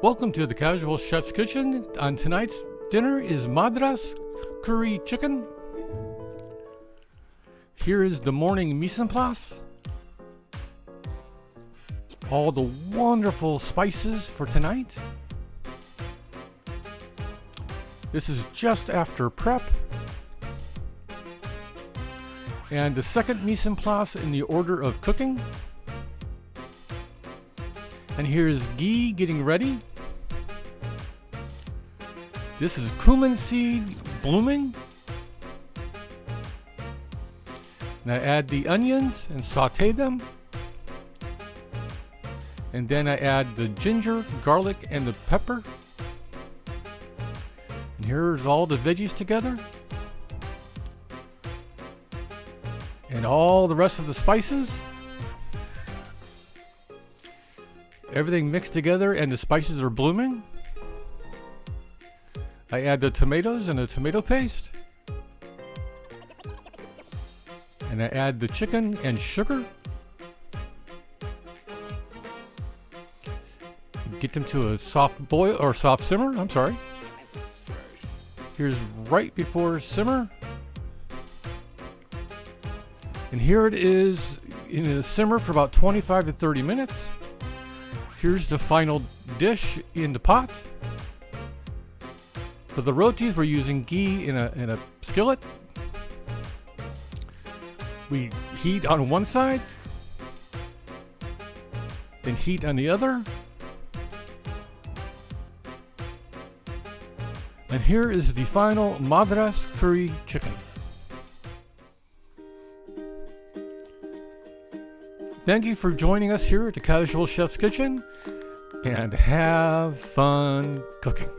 Welcome to the Casual Chef's Kitchen. On tonight's dinner is Madras curry chicken. Here is the morning mise en place. All the wonderful spices for tonight. This is just after prep. And the second mise en place in the order of cooking. And here's ghee getting ready. This is cumin seed blooming. And I add the onions and saute them. And then I add the ginger, garlic, and the pepper. And here's all the veggies together. And all the rest of the spices. Everything mixed together and the spices are blooming. I add the tomatoes and the tomato paste. And I add the chicken and sugar. Get them to a soft boil or soft simmer, I'm sorry. Here's right before simmer. And here it is in a simmer for about 25 to 30 minutes. Here's the final dish in the pot. For the rotis, we're using ghee in a skillet. We heat on one side, then heat on the other. And here is the final Madras curry chicken. Thank you for joining us here at the Casual Chef's Kitchen, and have fun cooking.